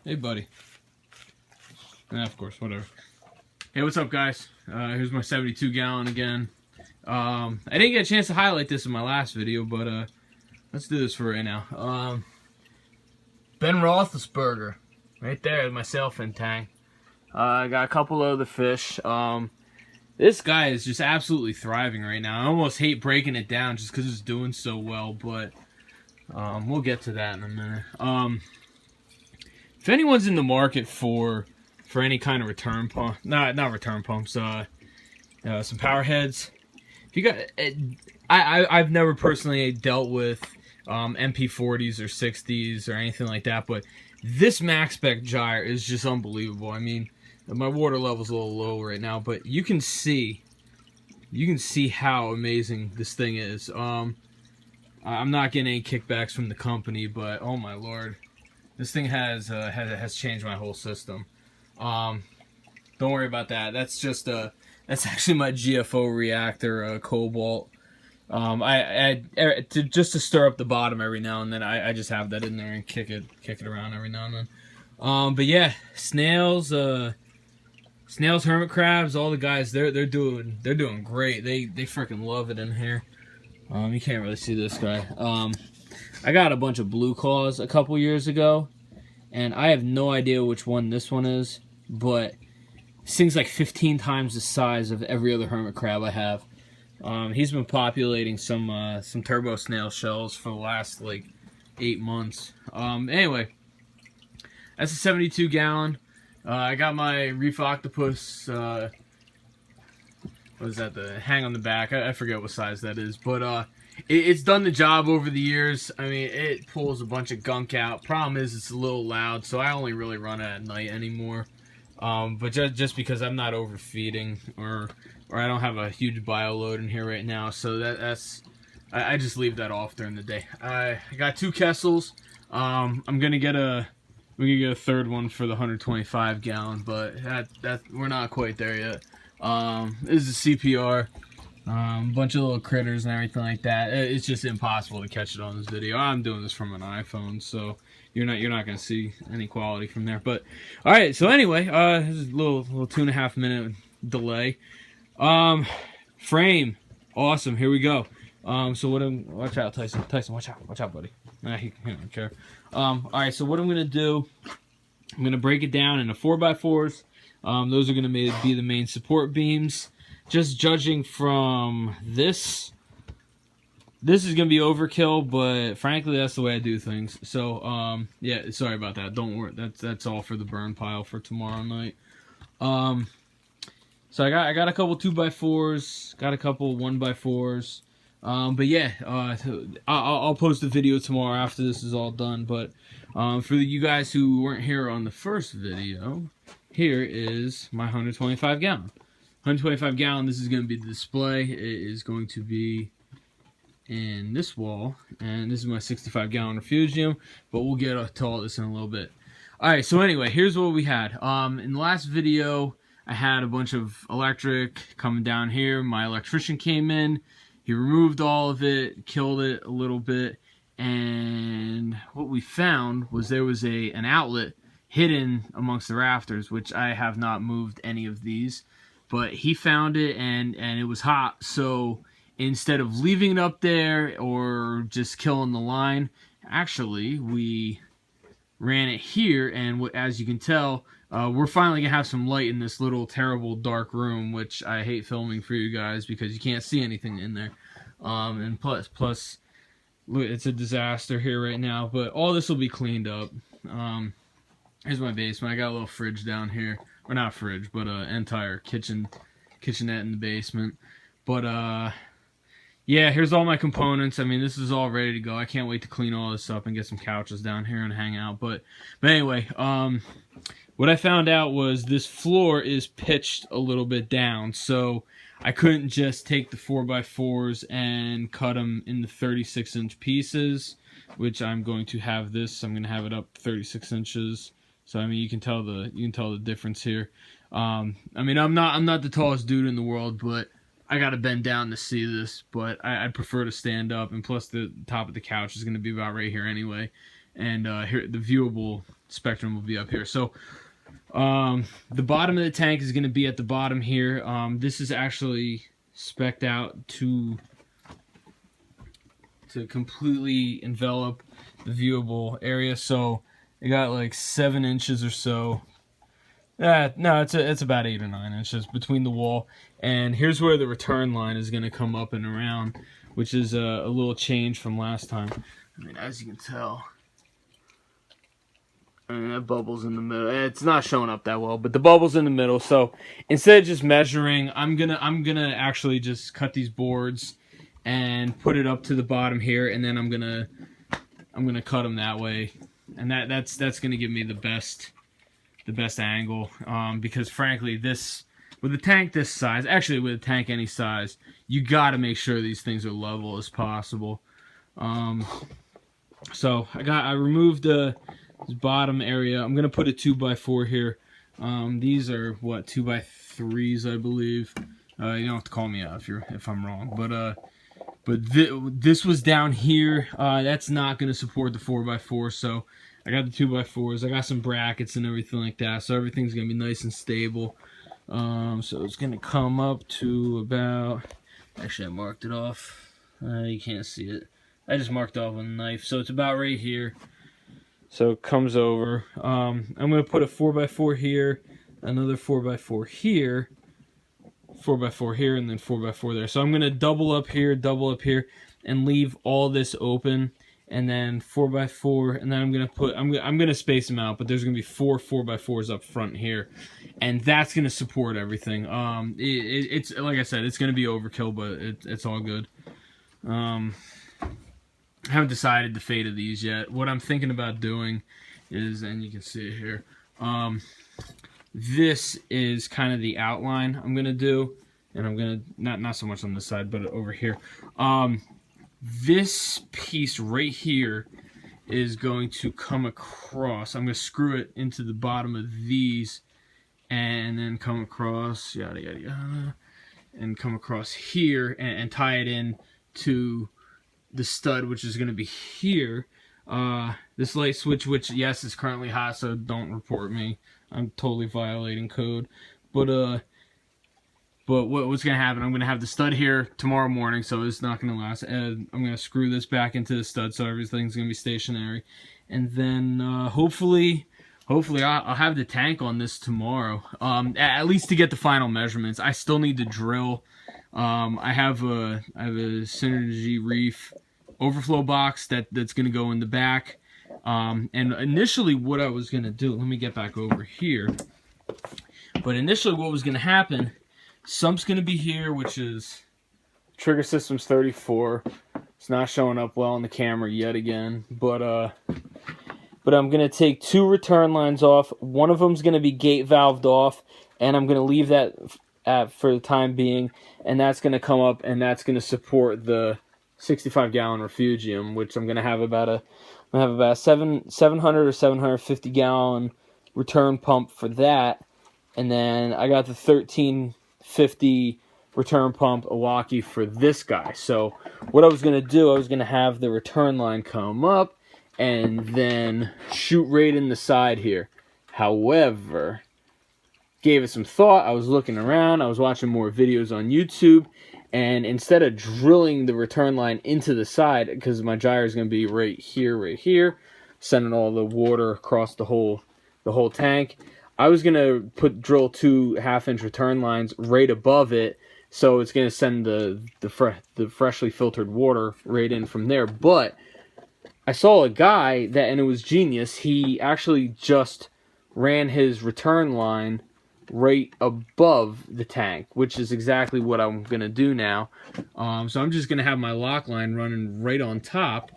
Hey, buddy. Of course, whatever. Hey, what's up, guys? Here's my 72 gallon again. I didn't get a chance to highlight this in my last video, but let's do this for right now. Ben Roethlisberger, right there, my sailfin tank. I got a couple other fish. This guy is just absolutely thriving right now. I almost hate breaking it down just because it's doing so well, but we'll get to that in a minute. If anyone's in the market for any kind of return pump, not return pumps, some power heads. If you got, I've never personally dealt with MP40s or 60s or anything like that, but this max spec gyre is just unbelievable. I mean, my water level's a little low right now, but you can see how amazing this thing is. I'm not getting any kickbacks from the company, but oh my lord, this thing has changed my whole system. Don't worry about that. That's just that's actually my GFO reactor, Cobalt. Just to stir up the bottom every now and then. I just have that in there and kick it around every now and then. But yeah, snails, hermit crabs, all the guys, they're doing great. They freaking love it in here. You can't really see this guy. I got a bunch of blue claws a couple years ago, and I have no idea which one this one is, but this thing's like 15 times the size of every other hermit crab I have. He's been populating some turbo snail shells for the last like 8 months. Anyway, that's a 72 gallon. I got my Reef octopus. What is that? The hang on the back. I forget what size that is, but it's done the job over the years. I mean, it pulls a bunch of gunk out. Problem is, it's a little loud, so I only really run it at night anymore. But just because I'm not overfeeding or I don't have a huge bio load in here right now, so I just leave that off during the day. I got 2 Kessels. I'm gonna get a third one for the 125 gallon, but that we're not quite there yet. This is a CPR. Bunch of little critters and everything like that. It's just impossible to catch it on this video. I'm doing this from an iPhone, so you're not gonna see any quality from there. But all right, so anyway, this is a little 2.5 minute delay. Frame, awesome. Here we go. So watch out, Tyson, watch out, buddy. He don't care. All right, so what I'm gonna do, I'm gonna break it down into 4x4s. Those are gonna be the main support beams. Just judging from this is gonna be overkill, but frankly, that's the way I do things. So, yeah, sorry about that. Don't worry. That's all for the burn pile for tomorrow night. So I got a couple 2x4s, got a couple 1x4s. But yeah, I'll post a video tomorrow after this is all done. But for you guys who weren't here on the first video, here is my 125 gallon. 125 gallon, this is going to be the display. It is going to be in this wall, and this is my 65 gallon Refugium, but we'll get to all this in a little bit. Alright, so anyway, here's what we had. In the last video, I had a bunch of electric coming down here. My electrician came in, he removed all of it, killed it a little bit, and what we found was there was an outlet hidden amongst the rafters, which I have not moved any of these. But he found it, and it was hot, so instead of leaving it up there or just killing the line, actually, we ran it here, and as you can tell, we're finally going to have some light in this little terrible dark room, which I hate filming for you guys because you can't see anything in there. And plus, it's a disaster here right now, but all this will be cleaned up. Here's my basement. I got a little fridge down here. Or not fridge, but entire kitchenette in the basement. But yeah, here's all my components. I mean, this is all ready to go. I can't wait to clean all this up and get some couches down here and hang out. But anyway, what I found out was this floor is pitched a little bit down, so I couldn't just take the 4x4s and cut them into 36-inch pieces, which I'm going to have this. I'm going to have it up 36 inches. So I mean, you can tell the difference here. I mean, I'm not the tallest dude in the world, but I gotta bend down to see this. But I'd prefer to stand up, and plus the top of the couch is gonna be about right here anyway. And here the viewable spectrum will be up here. So the bottom of the tank is going to be at the bottom here. This is actually spec'd out to completely envelop the viewable area. So it got like 7 inches or so. No, it's about 8 or 9 inches between the wall. And here's where the return line is going to come up and around, which is a little change from last time. I mean, as you can tell, I mean, that bubble's in the middle. It's not showing up that well, but the bubble's in the middle. So instead of just measuring, I'm gonna actually just cut these boards and put it up to the bottom here, and then I'm gonna cut them that way, and that's gonna give me the best angle, because frankly, with a tank this size, actually with a tank any size, you got to make sure these things are level as possible. So I removed this bottom area. I'm gonna put a 2x4 here. These are what, 2x3s, I believe. You don't have to call me out if I'm wrong, but this was down here. That's not gonna support the 4x4, so I got the 2x4s. I got some brackets and everything like that, so everything's gonna be nice and stable. So it's gonna come up to about. Actually, I marked it off. You can't see it. I just marked off with a knife, so it's about right here. So it comes over. I'm gonna put a 4x4 here, another 4x4 here, 4x4 here, and then 4x4 there. So I'm gonna double up here, and leave all this open, and then 4x4, and then I'm gonna space them out, but there's gonna be 4 4x4s up front here, and that's gonna support everything. It's like I said, it's gonna be overkill, but it's all good. I haven't decided the fate of these yet. What I'm thinking about doing is, and you can see it here, this is kind of the outline I'm gonna do, and I'm gonna not so much on this side, but over here. This piece right here is going to come across. I'm gonna screw it into the bottom of these, and then come across, yada yada yada, and come across here and tie it in to the stud, which is going to be here. This light switch, which yes is currently hot, so don't report me. I'm totally violating code. But what's going to happen? I'm going to have the stud here tomorrow morning, so it's not going to last. And I'm going to screw this back into the stud, so everything's going to be stationary. And then hopefully I'll have the tank on this tomorrow. At least to get the final measurements. I still need to drill. I have a Synergy Reef overflow box that's going to go in the back. And initially what I was going to do, let me get back over here. But initially what was going to happen, Sump's going to be here, which is trigger system's 34. It's not showing up well on the camera yet again, but I'm going to take 2 return lines off. One of them's going to be gate valved off, and I'm going to leave that for the time being, and that's going to come up, and that's going to support the 65-gallon Refugium, which I'm going to have about a 700 or 750 gallon return pump for that, and then I got the 1350 return pump Iwaki for this guy. So what I was going to do, I was going to have the return line come up and then shoot right in the side here. However, gave it some thought. I was looking around. I was watching more videos on YouTube. And instead of drilling the return line into the side, because my gyro is going to be right here, sending all the water across the whole tank, I was going to drill 2 half-inch return lines right above it, so it's going to send the freshly filtered water right in from there. But I saw a guy and it was genius. He actually just ran his return line right above the tank, which is exactly what I'm going to do now. So I'm just going to have my lock line running right on top.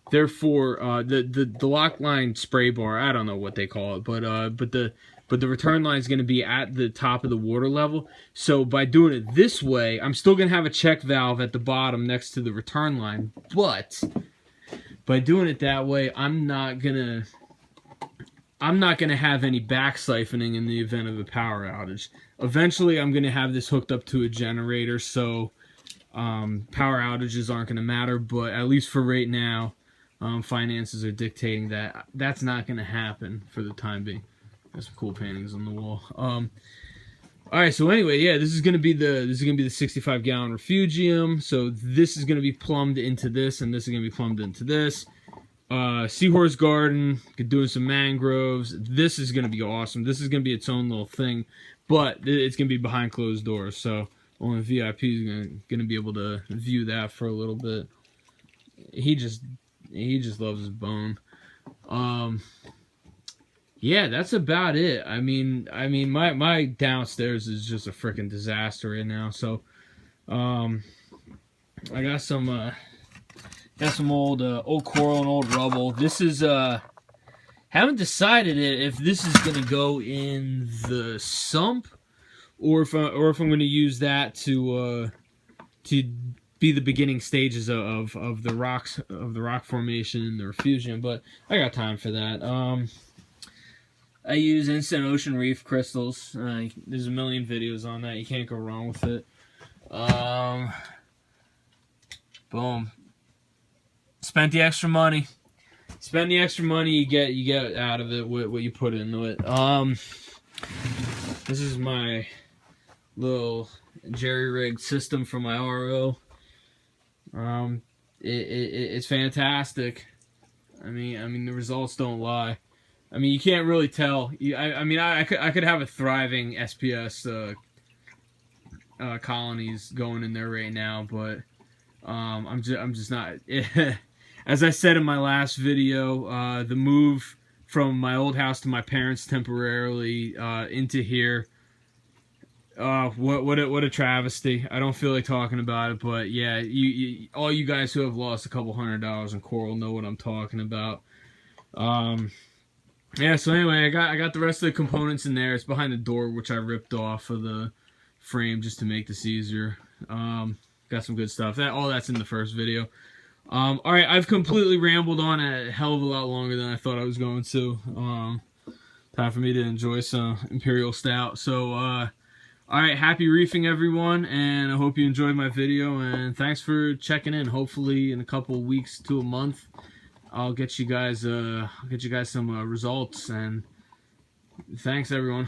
Therefore, the lock line spray bar, I don't know what they call it, but the return line is going to be at the top of the water level. So by doing it this way, I'm still going to have a check valve at the bottom next to the return line, but by doing it that way, I'm not gonna have any back siphoning in the event of a power outage. Eventually, I'm gonna have this hooked up to a generator, so power outages aren't gonna matter. But at least for right now, finances are dictating that that's not going to happen for the time being. There's some cool paintings on the wall. All right, so anyway, yeah, this is gonna be the 65-gallon Refugium. So this is gonna be plumbed into this, and this is gonna be plumbed into this. Seahorse garden, doing some mangroves. This is gonna be awesome. This is gonna be its own little thing, but it's gonna be behind closed doors, so only VIP is gonna be able to view that for a little bit. He just loves his bone. Yeah, that's about it. I mean, my downstairs is just a freaking disaster right now. So, I got some old coral and old rubble. This is haven't decided if this is gonna go in the sump or if I'm gonna use that to be the beginning stages of the rock formation and the Refugium. But I got time for that. I use instant ocean reef crystals. There's a million videos on that. You can't go wrong with it. Boom. Spent the extra money. Spend the extra money, you get out of it what you put into it. This is my little jerry-rigged system for my RO. It's fantastic. I mean the results don't lie. I mean, you can't really tell. I could have a thriving SPS colonies going in there right now, but I'm just not. As I said in my last video, the move from my old house to my parents temporarily into here. What a travesty! I don't feel like talking about it, but yeah, all you guys who have lost a couple $100 in coral know what I'm talking about. Yeah, so anyway, I got the rest of the components in there. It's behind the door, which I ripped off of the frame just to make this easier. Got some good stuff. All that's in the first video. All right, I've completely rambled on a hell of a lot longer than I thought I was going to. Time for me to enjoy some Imperial Stout. So, all right, happy reefing, everyone, and I hope you enjoyed my video. And thanks for checking in. Hopefully, in a couple weeks to a month, I'll get you guys some results, and thanks everyone.